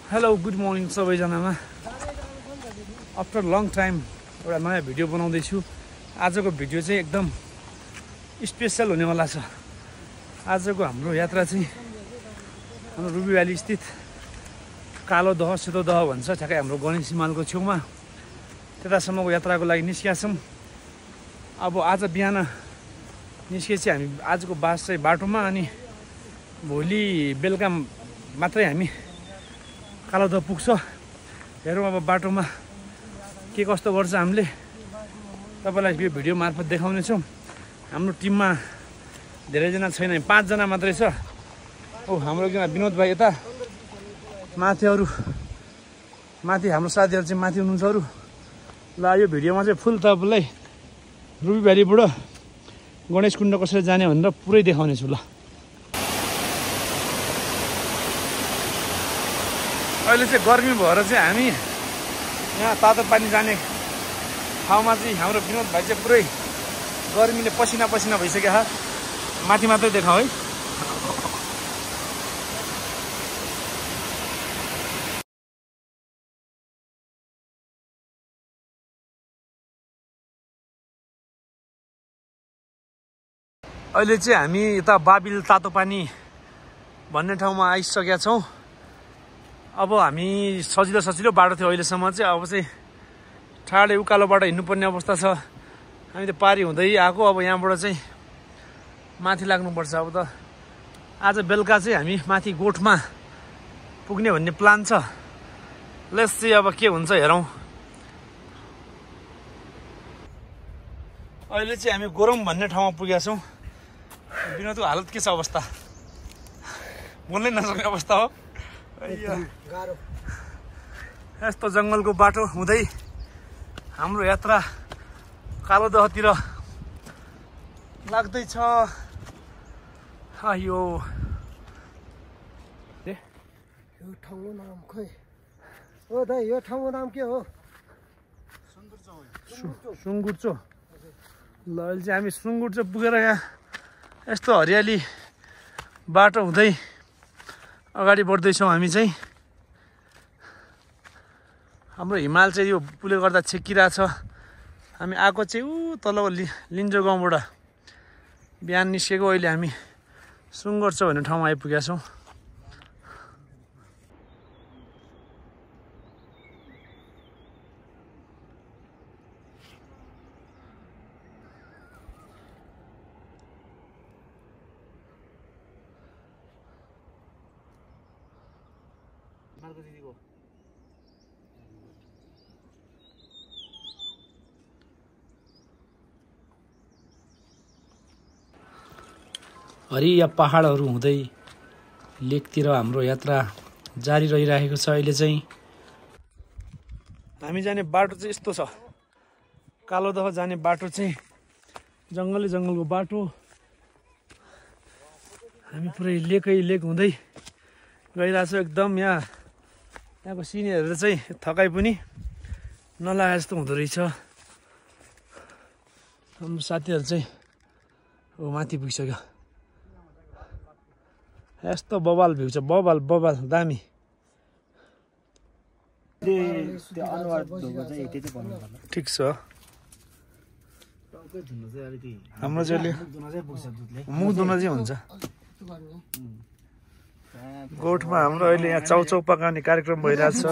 Hello good morning सबैजनामा। After long time एउटा नयाँ भिडियो बनाउँदैछु। आजको भिडियो चाहिँ एकदम स्पेसल हुनेवाला छ। आजको हाम्रो यात्रा चाहिँ हाम्रो रुबी भ्याली स्थित कालो दह सेतो दह भन्छ, ठ्याक्कै हाम्रो गणेश हिमालको छेउमा त्यतासम्मको यात्राको लागि निस्किया छौँ। अब आज बिहान निस्केपछि हामी आजको बास चाहिँ बाटोमा, अनि भोलि बेलुका मात्रै हामी कालो दह पुग्छ। हेरौँ अब बाटोमा के कस्तो गर्छ। हामीले तपाईँलाई यो भिडियो मार्फत देखाउनेछौँ। हाम्रो टिममा धेरैजना छैन, 5 जना मात्रै छ। हाम्रो एकजना विनोद भाइ यता माथि हाम्रो साथीहरू चाहिँ माथि हुनुहुन्छ अरू। ल यो भिडियोमा चाहिँ फुल तपाईँलाई रुबी भ्यालीबाट गणेश कुण्ड कसरी जाने भनेर पुरै देखाउनेछु। ल अहिले चाहिँ गर्मी भएर चाहिँ हामी यहाँ तातो पानी जाने ठाउँमा चाहिँ हाम्रो विनोद भाइ चाहिँ पुरै गर्मीले पसिना भइसक्यो। माथि मात्रै देखाऊ है। अहिले चाहिँ हामी यता बाबिल तातो पानी भन्ने ठाउँमा आइसकेका छौँ। अब हामी सजिलो बाटो थियो अहिलेसम्म चाहिँ। अब चाहिँ ठाडै उकालो बाटो हिँड्नुपर्ने अवस्था छ। हामी त पारी हुँदै आएको। अब यहाँबाट चाहिँ माथि लाग्नुपर्छ। अब त आज बेलुका चाहिँ हामी माथि गोठमा पुग्ने भन्ने प्लान छ। लेट्स चाहिँ अब के हुन्छ हेरौँ। अहिले चाहिँ हामी गोरम भन्ने ठाउँमा पुगेका छौँ। विनोदको हालत के छ अवस्था? बोल्नै नसक्ने अवस्था हो। यस्तो जङ्गलको बाटो हुँदै हाम्रो यात्रा कालो दहतिर लाग्दैछ। यो ठाउँको नाम खोइ हो दाइ? यो ठाउँको नाम के हो? सुँगुरचो। ल अहिले चाहिँ हामी सुँगुरचो पुगेर यहाँ यस्तो हरियाली बाटो हुँदै अगाडि बढ्दैछौँ। हामी चाहिँ हाम्रो हिमाल चाहिँ यो पुलले गर्दा छेकिरहेछ। हामी आएको चाहिँ तल लिन्जो गाउँबाट बिहान निस्केको। अहिले हामी सुँगुरचो भन्ने ठाउँमा आइपुगेका छौँ। हरिया पहाडहरू हुँदै लेकतिर हाम्रो यात्रा जारी रहिरहेको छ। अहिले चाहिँ हामी जाने बाटो चाहिँ यस्तो छ। कालो दह जाने बाटो चाहिँ जङ्गलको बाटो। हामी पुरै लेक हुँदै गइरहेछौँ। एकदम यहाँको सिन हेरेर चाहिँ थकाइ पनि नलागे जस्तो हुँदो रहेछ। हाम्रो साथीहरू चाहिँ माथि पुगिसक्यो। यस्तो बबाल भ्यू छ। बबाल दामी। ठिक छ। हाम्रो चाहिँ मुख धुन चाहिँ हुन्छ। गोठमा हाम्रो अहिले यहाँ चाउचाउ पकाउने कार्यक्रम भइरहेछ।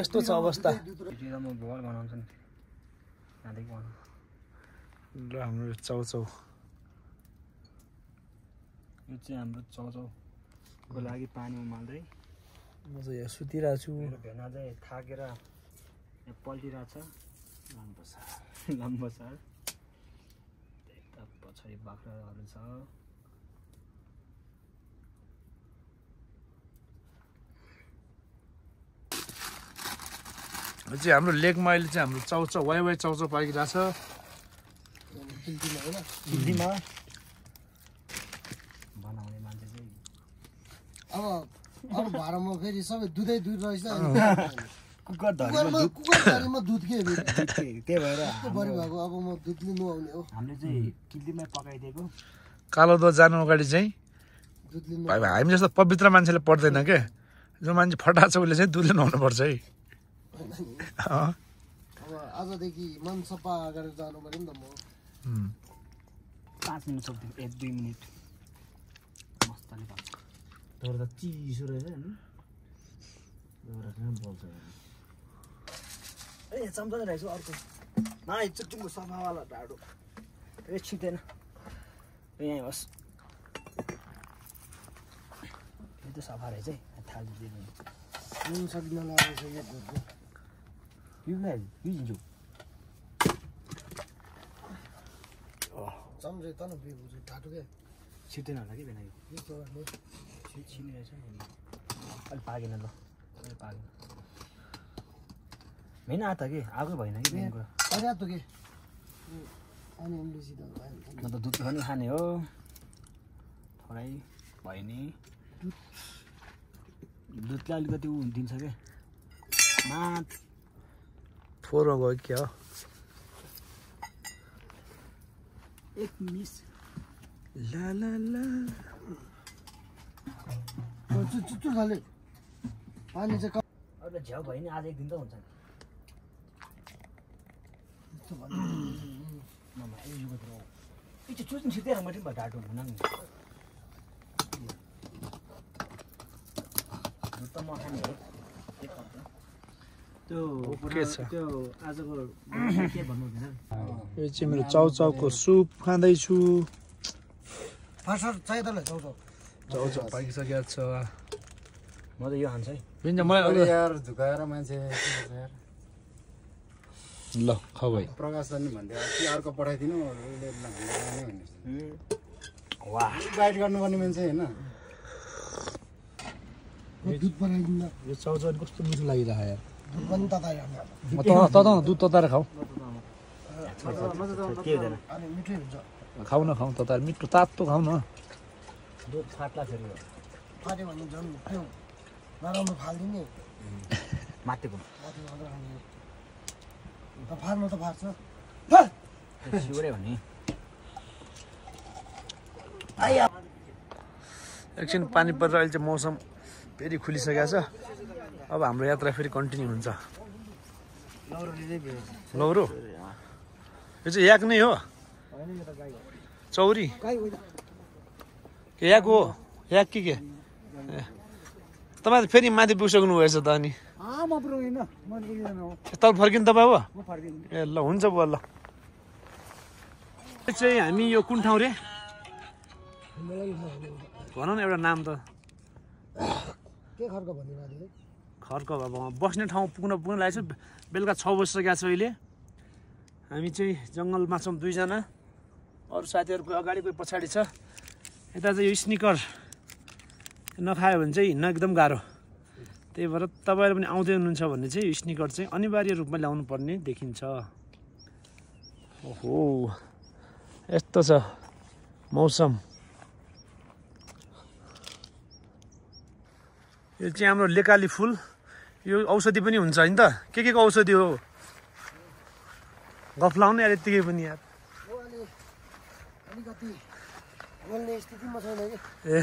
यस्तो छ अवस्था। ल हाम्रो चाउचाउ यो चाहिँ हाम्रो चाउचाउको लागि पानी उमाल्दै म चाहिँ यहाँ सुतिरहेको छु। भेना चाहिँ थाकेर यहाँ पल्टिरहेछ। लाम्बसार यता पछाडि बाख्राहरू छ। चाहिँ हाम्रो लेकमा अहिले चाहिँ हाम्रो चाउचाउ वाइ चाउचाउ पाकिरहेछ। दिल्लीमा बनाउने मान्छे चाहिँ अब भाडामा फेरि सबै दुध रहेछ। कुकुरमा दुध के त्यही भएर बढी भएको। अब म दुध लिनु आउने हो। हामीले चाहिँ किल्लीमै पकाइदिएको। कालो दह जानु अगाडि चाहिँ दुध लिनु हामी जस्तो पवित्र मान्छेले पर्दैन के। जो मान्छे फटा छ उसले चाहिँ दुधले नुहाउनुपर्छ है। अब आजदेखि मन सफा गरेर जानु पर्यो नि त म। 5 मिनट सक्दिनँ, 1-2 मिनट मस्तले पाउँछ। तर त चिसो रहेछ नि, एउटा कहाँ बोल्छ ए चम्चा रहेछ अर्को माइ चुक्चुङको सफावाला ढाडो ए छिटेन यहीँ होस् यो त सफा रहेछ है थालिदिनु सक्दिन लागेछ यो घरको युजिन्छु चम्चे त न बिगुज ढाडो के छिटेन होला कि बेना यो छिनिरहेछ अलि पाकेन ल अलि पाकेन होइन आता कि आगो भएन कि मेन कुरा अरे त के अनि एमबिसी त म त दुध पनि खाने हो थोरै भयो नि दुधले अलिकति उ दिन्छ के मात फोरमा गयो क्या हो एक मिस ला ला ला चुच्चु खाले पानी चाहिँ कम अरू झ्याउ भयो नि आज एक दिन त हुन्छ नि चुच्नु छिट्दै मात्रै भयो ढाडो हुन नि दुध त म खाने हो एक हप्ता त्यो के छ त्यो आजको के भन्नु हुँदैन यो चाहिँ मेरो चाउचाउको सुप खाँदैछु फासर चाहियो तँलाई चाउचाउ चाउचाउ पाकिसकेको छ म त यो खान्छ है बिन्छ मलाई यार झुकाएर मान्छे यार ल खाऊ भाइ प्रकाश नि भन्दै कि अर्को पठाइदिनु वाह गाइड गर्नुपर्ने मान्छे होइन दुध बनाइदिनु यो चाउचाउ कस्तो मिठो लागिरहेको यार दुध पनि ततायो तताउन दुध तताएर खाऊ के हुँदैन अनि मिठै हुन्छ खाऊ न खाऊ तताएर मिठो तातो खाऊ न दुध फाट्ला फेरि फाट्यो भने झन् त्यो नराम्रो फालिदिने माथिको माथि मात्र खाने त फार्नु त फार्छ सिउरै भने एकछिन पानी परेर अहिले चाहिँ मौसम फेरि खुलिसकेको छ अब हाम्रो यात्रा फेरि कन्टिन्यू हुन्छ लौरो यो चाहिँ याक नै हो चौरी याक हो याक के तपाईँ त फेरि माथि पुगिसक्नु भएछ त अनि म पुऱ्याउदिन म पुग्दैन हो तल फर्किनु तपाईँ हो म फर्किन्छु ए ल हुन्छ बुवा ल चाहिँ हामी यो कुन ठाउँ रे भनौँ न एउटा नाम त के खर्क भनिरहेको खर्क अब बस्ने ठाउँ पुग्न लागेको छ बेलुका 6 बजिसकेको छ अहिले हामी चाहिँ जङ्गलमा छौँ 2 जना अरू साथीहरूको अगाडि कोही पछाडि छ यता चाहिँ यो स्निकर नखायो भने चाहिँ हिँड्न एकदम गाह्रो त्यही भएर तपाईँहरू पनि आउँदै हुनुहुन्छ भने चाहिँ यो स्निकर चाहिँ अनिवार्य रूपमा ल्याउनु पर्ने देखिन्छ ओहो यस्तो छ मौसम यो चाहिँ हाम्रो लेकाली फुल यो औषधि पनि हुन्छ होइन त के को औषधि हो गफ लाउने यार यत्तिकै पनि यार अलिकति बोल्ने स्थितिमा छैन कि ए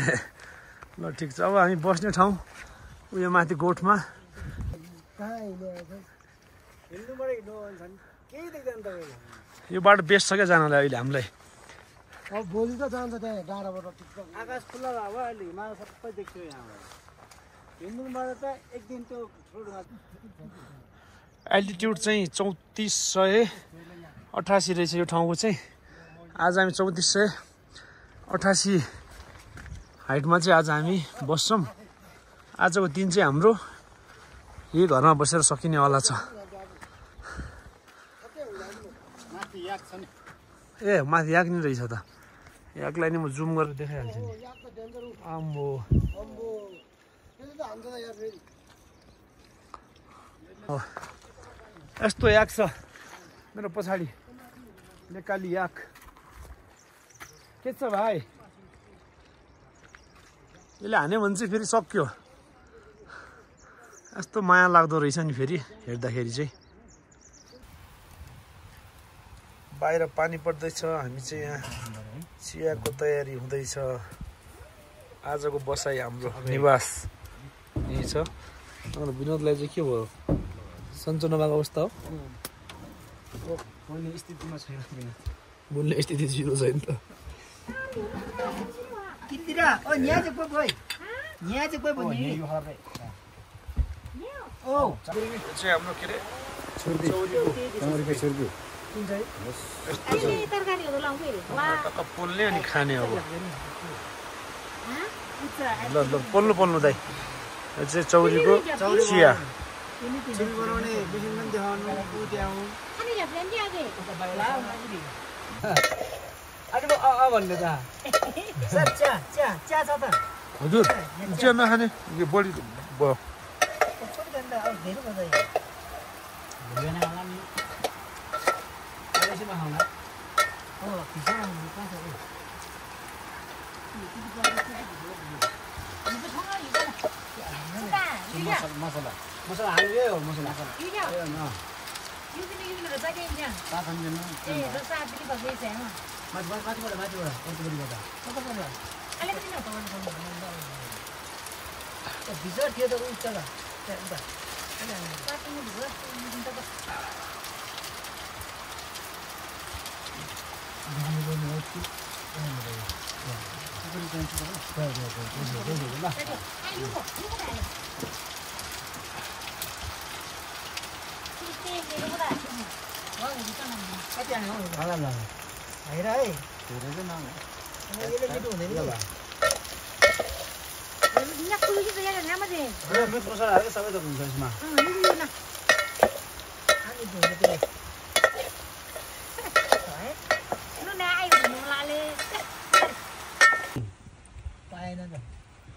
ल ठिक छ अब हामी बस्ने ठाउँ उयो माथि गोठमा कहाँ हिँड्नुबाट हिँड्नु भन्छ केही देख्दैन तपाईँको यो बाटो बेस्ट छ क्या जानलाई अहिले हामीलाई अब भोलि त जान्छ त्यहाँ डाँडाबाट आकाश खुल्ला भयो अहिले हिमाल सबै देख्छु यहाँबाट हिँड्नुबाट त एक दिन त्यो एल्टिट्युड चाहिँ 3488 रहेछ यो ठाउँको चाहिँ आज हामी 3488 हाइटमा चाहिँ आज हामी बस्छौँ आजको दिन चाहिँ हाम्रो यही घरमा बसेर सकिनेवाला छ ए माथि याक नि रहेछ त याकलाई नि म जुम गरेर देखाइहाल्छु नि आम्बो यस्तो याक छ मेरो पछाडि लेकाली याक के छ भाइ यसले हान्यो भने चाहिँ फेरि सक्यो यस्तो माया लाग्दो रहेछ नि फेरि हेर्दाखेरि चाहिँ बाहिर पानी पर्दैछ हामी चाहिँ यहाँ चियाको तयारी हुँदैछ आजको बसाइ हाम्रो निवास यही छ छ। अन्त विनोदलाई चाहिँ के भयो सन्चो नभएको अवस्था हो बोल्ने स्थितिमा छैन किन बोल्ने स्थिति 0 छैन त कितिर ओ यहाँ चाहिँ कोही भयो यहाँ चाहिँ कोही भयो नि ओ चाहिँ हाम्रो के अरे छुर्पी तमरीको छुर्पी कुन चाहिँ तरकारीहरू लाउँदै टक्क पोल्ने अनि खाने अब ल ल पोल्नु दाइ यो चाहिँ चौरीको चिया चिनी बनाउने मेसिन पनि देखाउनु उद्याउनु भन्ने त सर चिया छ त हजुर चिया नखाने यो बढी भयो मसला हाल्यो हो मसला भित्र थियो त उच्च मसला हालेर सबै त हुन्छ यसमा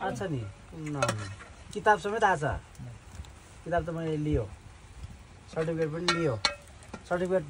अच्छा नि किताब समेत आछ किताब त मैले लियो सर्टिफिकेट पनि लियो सर्टिफिकेट